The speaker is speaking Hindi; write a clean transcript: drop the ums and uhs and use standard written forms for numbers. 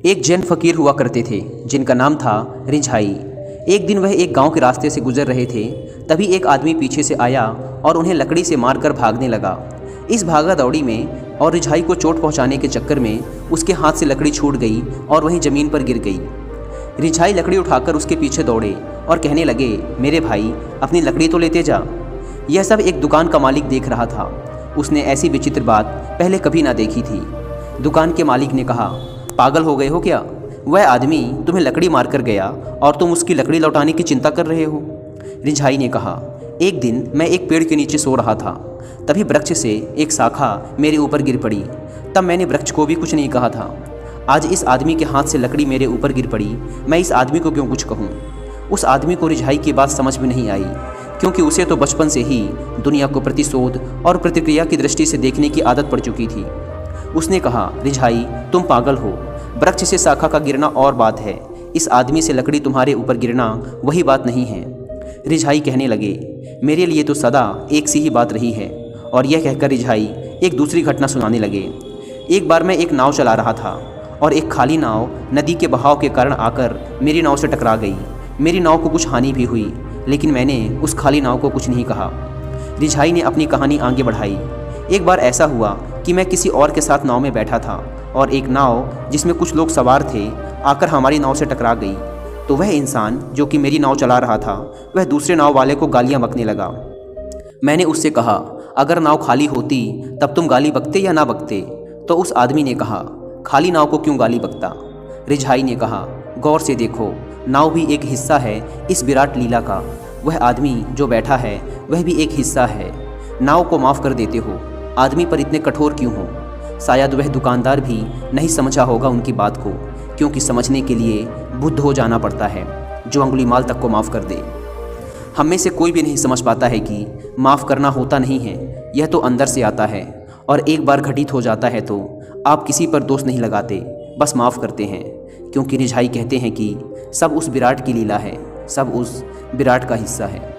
एक जैन फकीर हुआ करते थे जिनका नाम था रिझाई। एक दिन वह एक गांव के रास्ते से गुजर रहे थे, तभी एक आदमी पीछे से आया और उन्हें लकड़ी से मारकर भागने लगा। इस भागा दौड़ी में और रिझाई को चोट पहुंचाने के चक्कर में उसके हाथ से लकड़ी छूट गई और वहीं ज़मीन पर गिर गई। रिझाई लकड़ी उठाकर उसके पीछे दौड़े और कहने लगे, मेरे भाई अपनी लकड़ी तो लेते जा। यह सब एक दुकान का मालिक देख रहा था। उसने ऐसी विचित्र बात पहले कभी ना देखी थी। दुकान के मालिक ने कहा, पागल हो गए हो क्या? वह आदमी तुम्हें लकड़ी मारकर गया और तुम उसकी लकड़ी लौटाने की चिंता कर रहे हो। रिझाई ने कहा, एक दिन मैं एक पेड़ के नीचे सो रहा था, तभी वृक्ष से एक शाखा मेरे ऊपर गिर पड़ी। तब मैंने वृक्ष को भी कुछ नहीं कहा था। आज इस आदमी के हाथ से लकड़ी मेरे ऊपर गिर पड़ी, मैं इस आदमी को क्यों कुछ कहूँ? उस आदमी को रिझाई की बात समझ में नहीं आई, क्योंकि उसे तो बचपन से ही दुनिया को प्रतिशोध और प्रतिक्रिया की दृष्टि से देखने की आदत पड़ चुकी थी। उसने कहा, रिझाई तुम पागल हो, वृक्ष से शाखा का गिरना और बात है, इस आदमी से लकड़ी तुम्हारे ऊपर गिरना वही बात नहीं है। रिझाई कहने लगे, मेरे लिए तो सदा एक सी ही बात रही है। और यह कहकर रिझाई एक दूसरी घटना सुनाने लगे। एक बार मैं एक नाव चला रहा था और एक खाली नाव नदी के बहाव के कारण आकर मेरी नाव से टकरा गई। मेरी नाव को कुछ हानि भी हुई, लेकिन मैंने उस खाली नाव को कुछ नहीं कहा। रिझाई ने अपनी कहानी आगे बढ़ाई। एक बार ऐसा हुआ कि मैं किसी और के साथ नाव में बैठा था और एक नाव जिसमें कुछ लोग सवार थे आकर हमारी नाव से टकरा गई। तो वह इंसान जो कि मेरी नाव चला रहा था, वह दूसरे नाव वाले को गालियाँ बकने लगा। मैंने उससे कहा, अगर नाव खाली होती तब तुम गाली बकते या ना बकते? तो उस आदमी ने कहा, खाली नाव को क्यों गाली बकता? रिझाई ने कहा, गौर से देखो, नाव भी एक हिस्सा है इस विराट लीला का। वह आदमी जो बैठा है वह भी एक हिस्सा है। नाव को माफ़ कर देते हो, आदमी पर इतने कठोर क्यों हो? शायद वह दुकानदार भी नहीं समझा होगा उनकी बात को, क्योंकि समझने के लिए बुद्ध हो जाना पड़ता है जो अंगुलीमाल तक को माफ़ कर दे। हम में से कोई भी नहीं समझ पाता है कि माफ़ करना होता नहीं है, यह तो अंदर से आता है और एक बार घटित हो जाता है तो आप किसी पर दोष नहीं लगाते, बस माफ़ करते हैं। क्योंकि रिझाई कहते हैं कि सब उस विराट की लीला है, सब उस विराट का हिस्सा है।